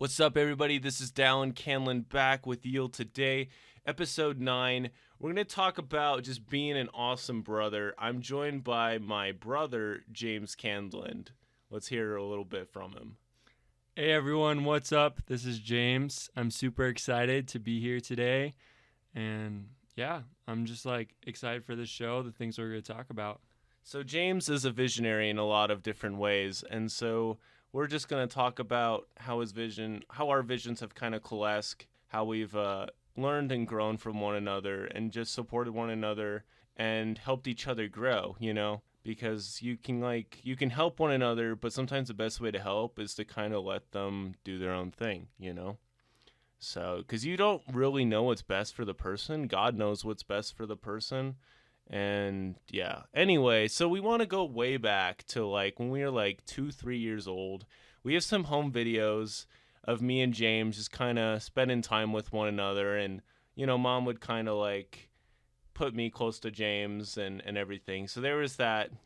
What's up, everybody? This is Dallin, Candland, back with you today, episode 9. We're going to talk about just being an awesome brother. I'm joined by my brother, James Candland. Let's hear a little bit from him. Hey everyone, what's up? This is James. I'm super excited to be here today. And yeah, I'm just excited for this show, the things we're going to talk about. So James is a visionary in a lot of different ways, and so we're just going to talk about how our visions have kind of coalesced, how we've learned and grown from one another and just supported one another and helped each other grow, because you can help one another, but sometimes the best way to help is to kind of let them do their own thing. So, because you don't really know what's best for the person, God knows what's best for the person. And yeah, anyway, so we want to go way back to when we were 2-3 years old. We have some home videos of me and James just kind of spending time with one another, and mom would kind of put me close to James and everything. So there was those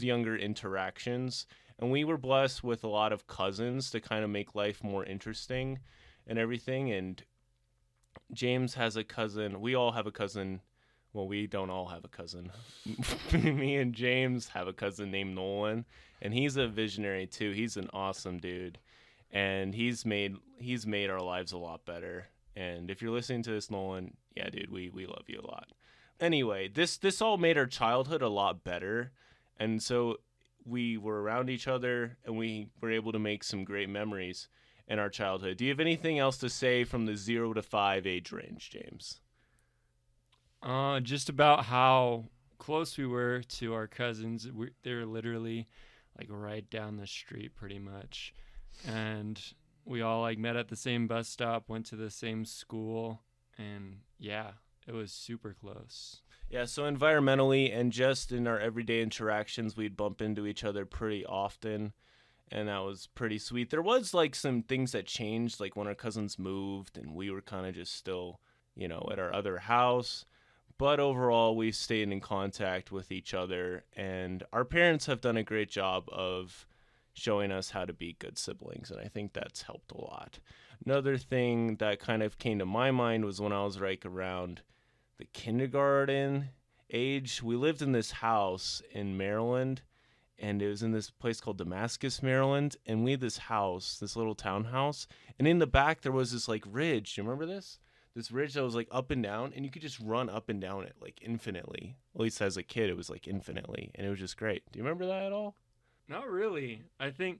younger interactions, and we were blessed with a lot of cousins to kind of make life more interesting and everything. And James has a cousin. We all have a cousin. Well, we don't all have a cousin. Me and James have a cousin named Nolan, and he's a visionary too. He's an awesome dude, and he's made our lives a lot better. And if you're listening to this, Nolan, yeah, dude, we love you a lot. Anyway, this all made our childhood a lot better, and so we were around each other, and we were able to make some great memories in our childhood. Do you have anything else to say from the 0 to 5 age range, James? Just about how close we were to our cousins. They were literally right down the street pretty much. And we all met at the same bus stop, went to the same school, and yeah, it was super close. Yeah, so environmentally and just in our everyday interactions, we'd bump into each other pretty often, and that was pretty sweet. There was some things that changed, like when our cousins moved and we were kind of just still, at our other house. But overall, we stayed in contact with each other, and our parents have done a great job of showing us how to be good siblings, and I think that's helped a lot. Another thing that kind of came to my mind was when I was around the kindergarten age. We lived in this house in Maryland, and it was in this place called Damascus, Maryland, and we had this house, this little townhouse, and in the back there was this ridge. Do you remember this? This ridge that was up and down, and you could just run up and down it infinitely. At least as a kid, it was infinitely, and it was just great. Do you remember that at all? Not really. I think,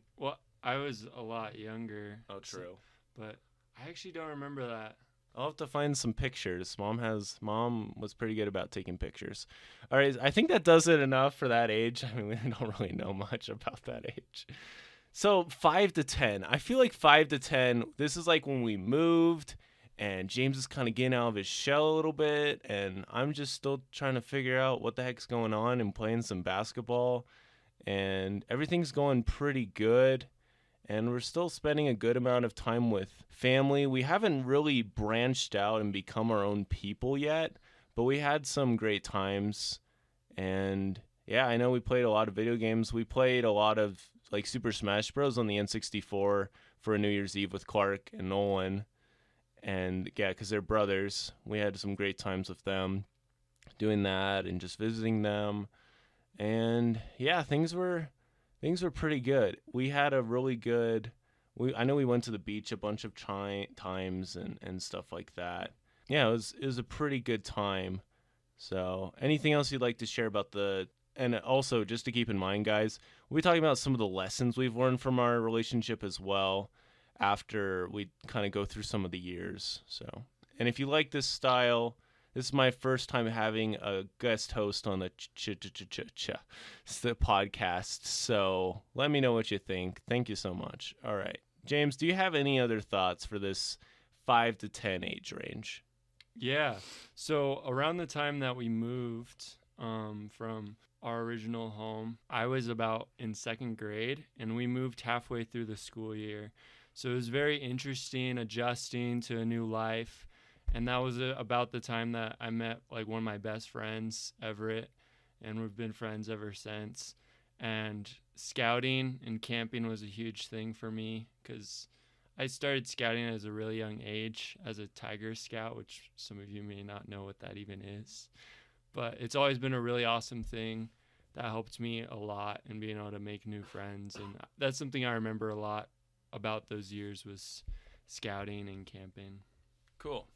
I was a lot younger. Oh, true. But I actually don't remember that. I'll have to find some pictures. Mom was pretty good about taking pictures. All right, I think that does it enough for that age. I mean, we don't really know much about that age. So 5 to 10. I feel like 5 to 10, this is when we moved, and James is kind of getting out of his shell a little bit, and I'm just still trying to figure out what the heck's going on and playing some basketball, and everything's going pretty good, and we're still spending a good amount of time with family. We haven't really branched out and become our own people yet, but we had some great times, and yeah, I know we played a lot of video games. We played a lot of Super Smash Bros. On the N64 for a New Year's Eve with Clark and Nolan. And yeah, because they're brothers, we had some great times with them doing that and just visiting them. And yeah, things were pretty good. We had a really good. I know we went to the beach a bunch of times and stuff like that. Yeah, it was a pretty good time. So, anything else you'd like to share about and also just to keep in mind, guys, we'll be talking about some of the lessons we've learned from our relationship as well, after we kind of go through some of the years. So, and if you like this style, this is my first time having a guest host on the podcast. So let me know what you think. Thank you so much. All right, James, do you have any other thoughts for this 5 to 10 age range? Yeah. So around the time that we moved from our original home, I was about in second grade, and we moved halfway through the school year. So it was very interesting adjusting to a new life. And that was about the time that I met one of my best friends, Everett, and we've been friends ever since. And scouting and camping was a huge thing for me because I started scouting at a really young age as a Tiger Scout, which some of you may not know what that even is. But it's always been a really awesome thing that helped me a lot in being able to make new friends. And that's something I remember a lot about those years was scouting and camping. Cool.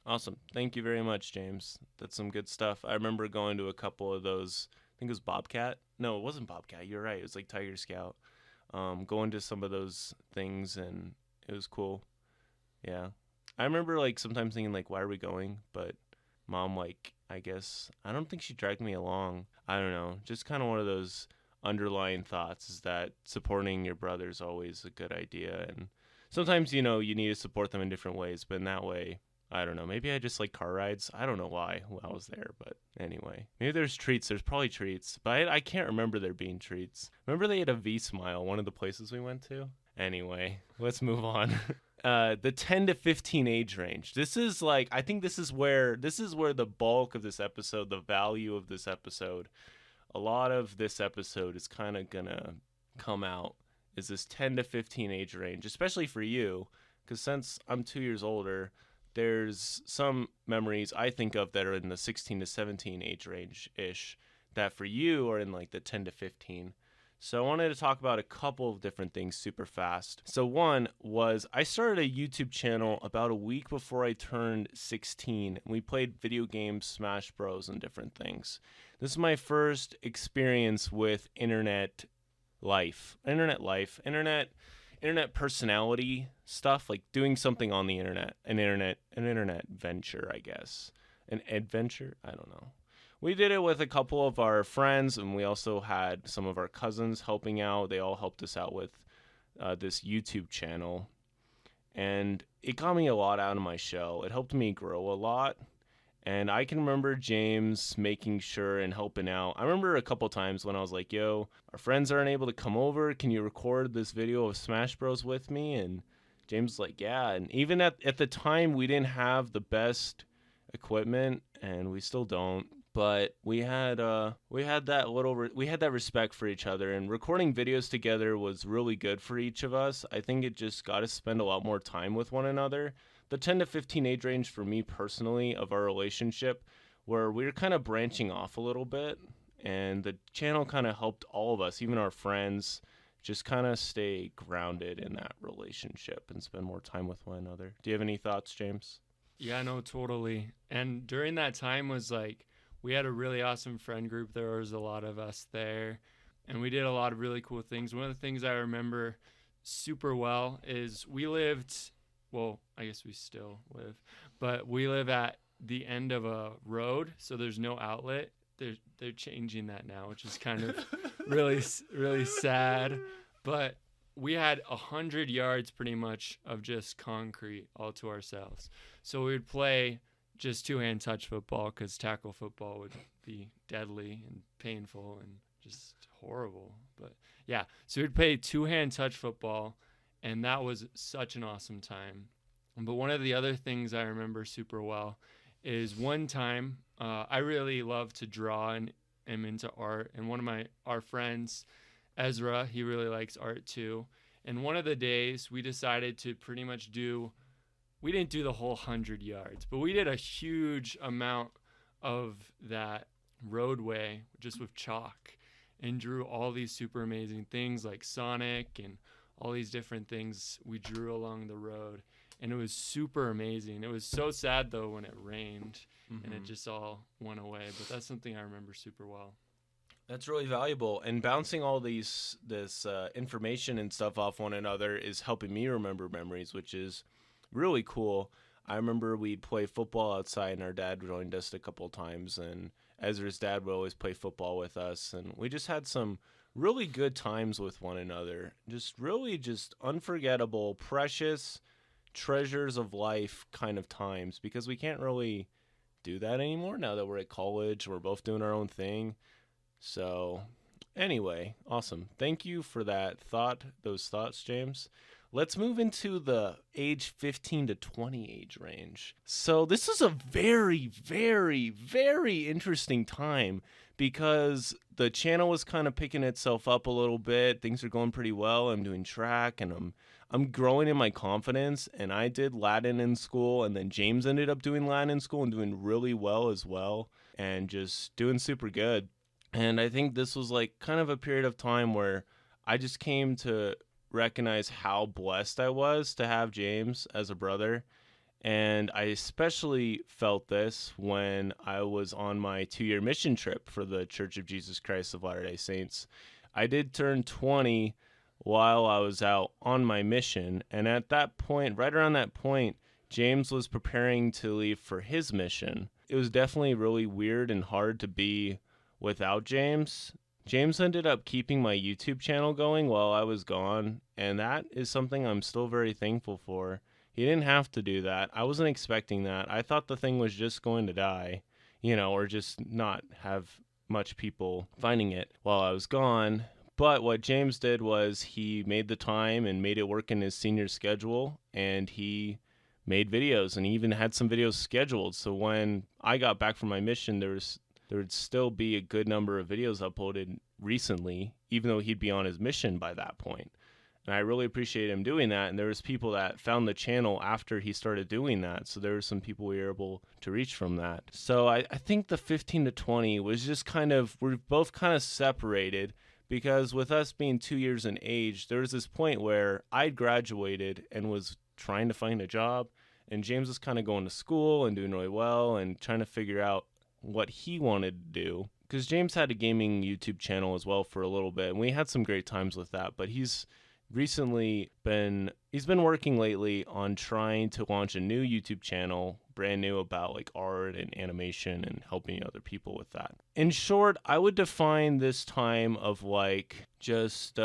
Awesome. Thank you very much, James. That's some good stuff. I remember going to a couple of those. I think it was Bobcat. No, it wasn't Bobcat. You're right. It was like Tiger Scout. Going to some of those things, and it was cool. Yeah. I remember like sometimes thinking like, why are we going? But mom, like, I guess I don't think she dragged me along. I don't know. Just kind of one of those underlying thoughts is that supporting your brother is always a good idea, and sometimes you need to support them in different ways. But in that way, I don't know. Maybe I just like car rides. I don't know why I was there, but anyway. Maybe there's treats. There's probably treats, but I can't remember there being treats. Remember they had a V-Smile, one of the places we went to? Anyway, let's move on. The 10 to 15 age range. This is like, I think this is where the bulk of this episode, the value of this episode, a lot of this episode is kind of gonna come out, is this 10 to 15 age range, especially for you, because since I'm 2 years older, there's some memories I think of that are in the 16 to 17 age range-ish that for you are in like the 10 to 15. So I wanted to talk about a couple of different things super fast. So one was I started a YouTube channel about a week before I turned 16. And we played video games, Smash Bros, and different things. This is my first experience with internet personality stuff, like doing something on the internet, an internet venture, I guess. An adventure? I don't know. We did it with a couple of our friends, and we also had some of our cousins helping out. They all helped us out with this YouTube channel. And it got me a lot out of my shell. It helped me grow a lot. And I can remember James making sure and helping out. I remember a couple times when I was like, yo, our friends aren't able to come over. Can you record this video of Smash Bros with me? And James was like, yeah. And even at the time, we didn't have the best equipment, and we still don't. But we had that respect for each other, and recording videos together was really good for each of us. I think it just got to spend a lot more time with one another. The 10 to 15 age range for me personally of our relationship, where we were kind of branching off a little bit, and the channel kind of helped all of us, even our friends, just kind of stay grounded in that relationship and spend more time with one another. Do you have any thoughts, James? Yeah, no, totally. And during that time was like, we had a really awesome friend group. There was a lot of us there, and we did a lot of really cool things. One of the things I remember super well is we lived, well, I guess we still live, but we live at the end of a road, so there's no outlet. They're changing that now, which is kind of really, really sad. But we had 100 yards pretty much of just concrete all to ourselves. So we would play just two-hand touch football because tackle football would be deadly and painful and just horrible. But yeah, so we'd play two-hand touch football, and that was such an awesome time. But one of the other things I remember super well is one time I really love to draw and am into art, and one of our friends, Ezra, he really likes art too. And one of the days we decided to pretty much we didn't do the whole 100 yards, but we did a huge amount of that roadway just with chalk and drew all these super amazing things like Sonic and all these different things we drew along the road. And it was super amazing. It was so sad, though, when it rained and it just all went away. But that's something I remember super well. That's really valuable, and bouncing all this information and stuff off one another is helping me remember memories, which is really cool. I remember we'd play football outside, and our dad joined us a couple times, and Ezra's dad would always play football with us, and we just had some really good times with one another. Just really just unforgettable, precious treasures of life kind of times, because we can't really do that anymore now that we're at college. We're both doing our own thing. So anyway, awesome. Thank you for those thoughts, James. Let's move into the age 15 to 20 age range. So this is a very, very, very interesting time because the channel was kind of picking itself up a little bit. Things are going pretty well. I'm doing track and I'm growing in my confidence, and I did Latin in school, and then James ended up doing Latin in school and doing really well as well, and just doing super good. And I think this was like kind of a period of time where I just came to recognize how blessed I was to have James as a brother. And I especially felt this when I was on my 2 year mission trip for the Church of Jesus Christ of Latter day Saints. I did turn 20 while I was out on my mission. And at that point, right around that point, James was preparing to leave for his mission. It was definitely really weird and hard to be without James. James ended up keeping my YouTube channel going while I was gone, and that is something I'm still very thankful for. He didn't have to do that. I wasn't expecting that. I thought the thing was just going to die, or just not have much people finding it while I was gone. But what James did was he made the time and made it work in his senior schedule, and he made videos, and he even had some videos scheduled. So when I got back from my mission, there would still be a good number of videos uploaded recently, even though he'd be on his mission by that point. And I really appreciate him doing that. And there was people that found the channel after he started doing that. So there were some people we were able to reach from that. So I think the 15 to 20 was just we're both kind of separated, because with us being 2 years in age, there was this point where I'd graduated and was trying to find a job. And James was kind of going to school and doing really well and trying to figure out what he wanted to do. Because James had a gaming YouTube channel as well for a little bit. And we had some great times with that. But he's been working lately on trying to launch a new YouTube channel, brand new, about like art and animation and helping other people with that. In short, I would define this time of like just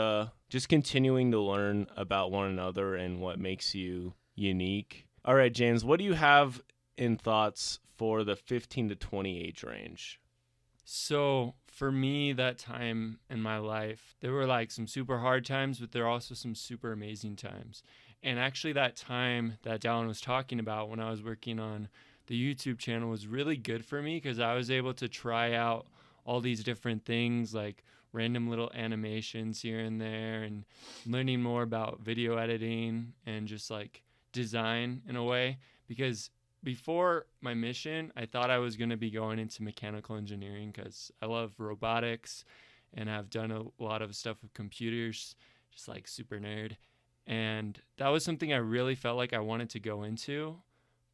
continuing to learn about one another and what makes you unique. All right, James, what do you have in thoughts for the 15 to 20 age range? So for me, that time in my life, there were like some super hard times, but there are also some super amazing times. And actually, that time that Dallin was talking about when I was working on the YouTube channel was really good for me, because I was able to try out all these different things, like random little animations here and there, and learning more about video editing and just like design in a way. Because before my mission, I thought I was going to be going into mechanical engineering because I love robotics and I've done a lot of stuff with computers, just like super nerd. And that was something I really felt like I wanted to go into.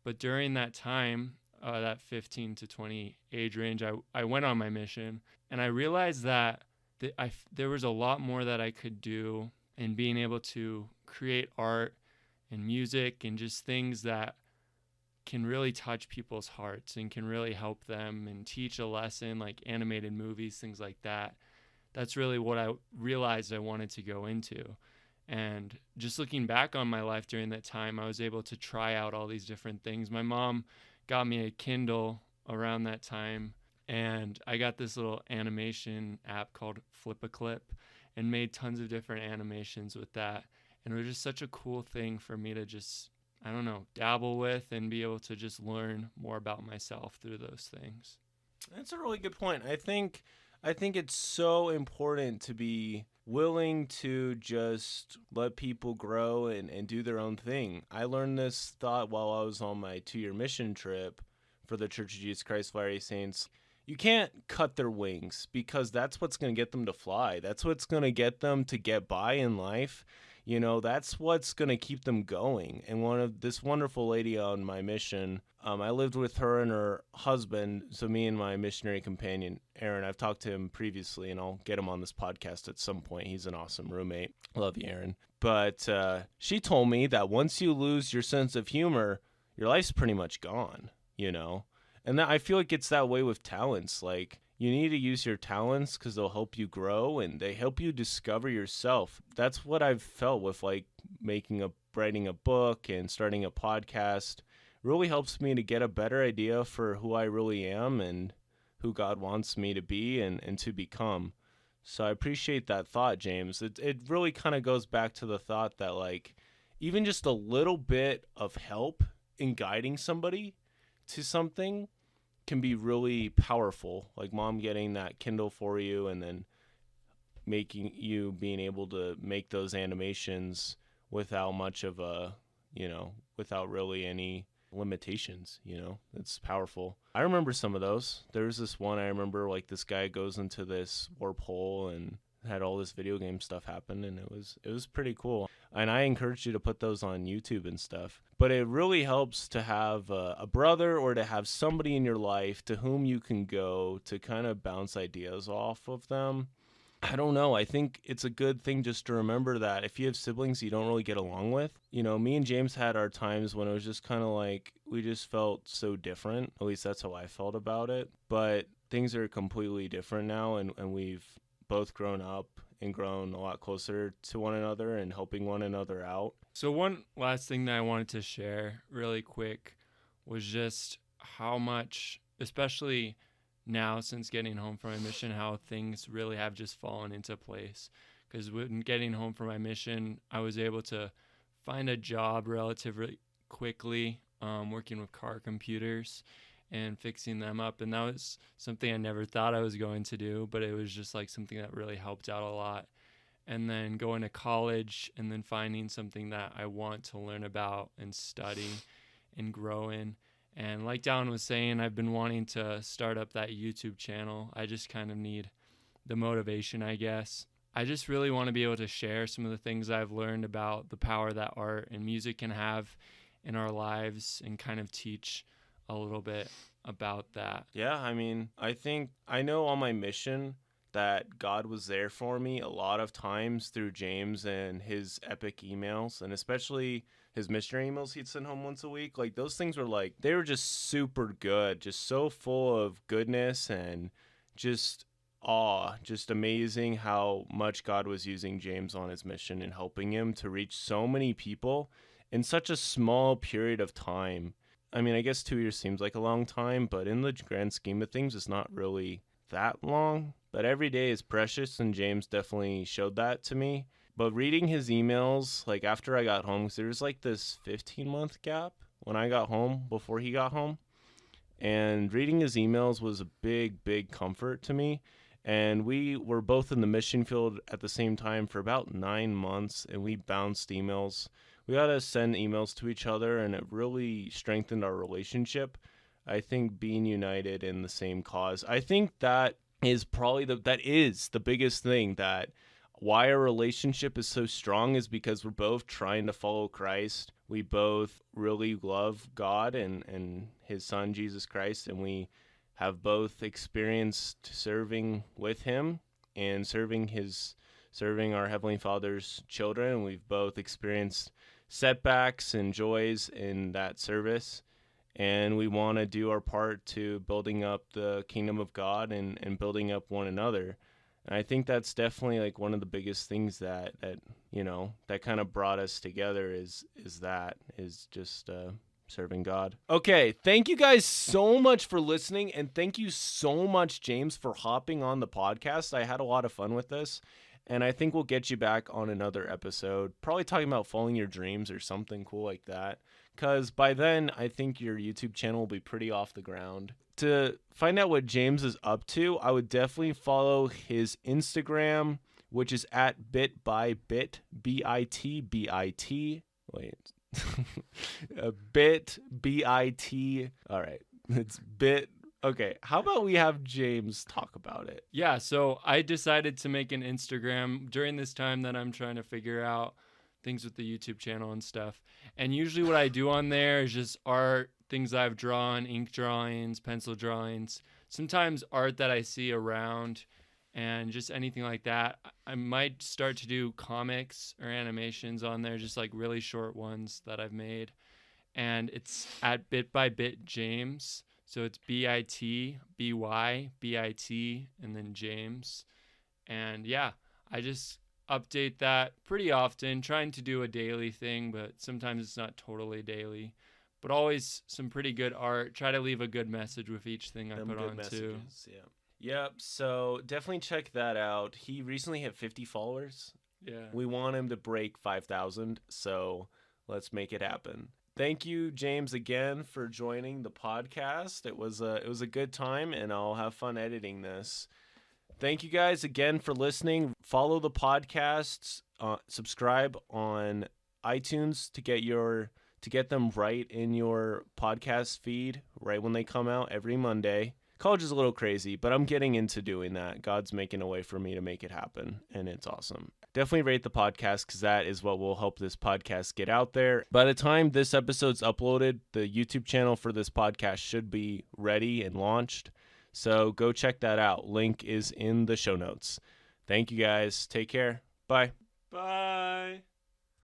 But during that time, that 15 to 20 age range, I went on my mission, and I realized that there was a lot more that I could do in being able to create art and music and just things that can really touch people's hearts and can really help them and teach a lesson, like animated movies, things like that. That's really what I realized I wanted to go into. And just looking back on my life during that time, I was able to try out all these different things. My mom got me a Kindle around that time, and I got this little animation app called Flip-A-Clip and made tons of different animations with that. And it was just such a cool thing for me to just, I don't know, dabble with and be able to just learn more about myself through those things. That's a really good point. I think it's so important to be willing to just let people grow and do their own thing. I learned this thought while I was on my 2 year mission trip for the Church of Jesus Christ of Latter-day Saints. You can't cut their wings, because that's what's going to get them to fly. That's what's going to get them to get by in life. That's what's going to keep them going. And this wonderful lady on my mission, I lived with her and her husband, so me and my missionary companion, Aaron. I've talked to him previously, and I'll get him on this podcast at some point. He's an awesome roommate. Love you, Aaron. But she told me that once you lose your sense of humor, your life's pretty much gone, And I feel like it's that way with talents. Like, you need to use your talents because they'll help you grow and they help you discover yourself. That's what I've felt with like writing a book and starting a podcast. It really helps me to get a better idea for who I really am and who God wants me to be and to become. So I appreciate that thought, James. It really kind of goes back to the thought that like even just a little bit of help in guiding somebody to something can be really powerful. Like mom getting that Kindle for you and then making you being able to make those animations without much of a, without really any limitations, it's powerful. I remember some of those. There was this one I remember, like this guy goes into this warp hole and had all this video game stuff happen, and it was pretty cool. And I encourage you to put those on YouTube and stuff. But it really helps to have a brother or to have somebody in your life to whom you can go to kind of bounce ideas off of them. I don't know. I think it's a good thing just to remember that if you have siblings you don't really get along with, me and James had our times when it was just kind of like we just felt so different. At least that's how I felt about it. But things are completely different now, and we've both grown up and grown a lot closer to one another and helping one another out. So one last thing that I wanted to share really quick was just how much, especially now since getting home from my mission, how things really have just fallen into place. Because when getting home from my mission, I was able to find a job relatively quickly, working with car computers and fixing them up. And that was something I never thought I was going to do, but it was just like something that really helped out a lot. And then going to college and then finding something that I want to learn about and study and grow in. And like Dallin was saying, I've been wanting to start up that YouTube channel. I just kind of need the motivation, I guess. I just really want to be able to share some of the things I've learned about the power that art and music can have in our lives and kind of teach a little bit about that. Yeah, I mean, I know on my mission that God was there for me a lot of times through James and his epic emails, and especially his missionary emails he'd send home once a week. Like those things were like, they were just super good, just so full of goodness and just awe, just amazing how much God was using James on his mission and helping him to reach so many people in such a small period of time. I mean, I guess 2 years seems like a long time, but in the grand scheme of things, it's not really that long. But every day is precious, and James definitely showed that to me. But reading his emails, like after I got home, because there was like this 15-month gap when I got home before he got home. And reading his emails was a big, big comfort to me. And we were both in the mission field at the same time for about 9 months, and we bounced emails. We got to send emails to each other, and it really strengthened our relationship. I think being united in the same cause. I think that is probably the biggest thing, that why our relationship is so strong is because we're both trying to follow Christ. We both really love God and his son Jesus Christ, and we have both experienced serving with him and serving our Heavenly Father's children. We've both experienced setbacks and joys in that service, and we want to do our part to building up the kingdom of God and building up one another. And I think that's definitely like one of the biggest things that kind of brought us together is just serving God. Okay, thank you guys so much for listening, and thank you so much, James, for hopping on the podcast. I had a lot of fun with this, and I think we'll get you back on another episode, probably talking about following your dreams or something cool like that, because by then I think your YouTube channel will be pretty off the ground. To find out what James is up to, I would definitely follow his Instagram, which is at bit.by.bit, BIT. Wait. Bit, BIT. All right. It's bit. Okay. How about we have James talk about it? Yeah, so I decided to make an Instagram during this time that I'm trying to figure out things with the YouTube channel and stuff. And usually what I do on there is just art, things I've drawn, ink drawings, pencil drawings, sometimes art that I see around, and just anything like that. I might start to do comics or animations on there, just like really short ones that I've made. And it's at bit by bit James. So it's BITBYBIT and then James. And yeah, I just update that pretty often, trying to do a daily thing, but sometimes it's not totally daily. But always some pretty good art. Try to leave a good message with each thing I put on too. Yeah. Yep, so definitely check that out. He recently hit 50 followers. Yeah. We want him to break 5,000, so let's make it happen. Thank you, James, again for joining the podcast. It was a good time, and I'll have fun editing this. Thank you guys again for listening. Follow the podcasts. Subscribe on iTunes to get them right in your podcast feed right when they come out every Monday. College is a little crazy, but I'm getting into doing that. God's making a way for me to make it happen, and it's awesome. Definitely rate the podcast because that is what will help this podcast get out there. By the time this episode's uploaded, the YouTube channel for this podcast should be ready and launched. So go check that out. Link is in the show notes. Thank you guys. Take care. Bye. Bye.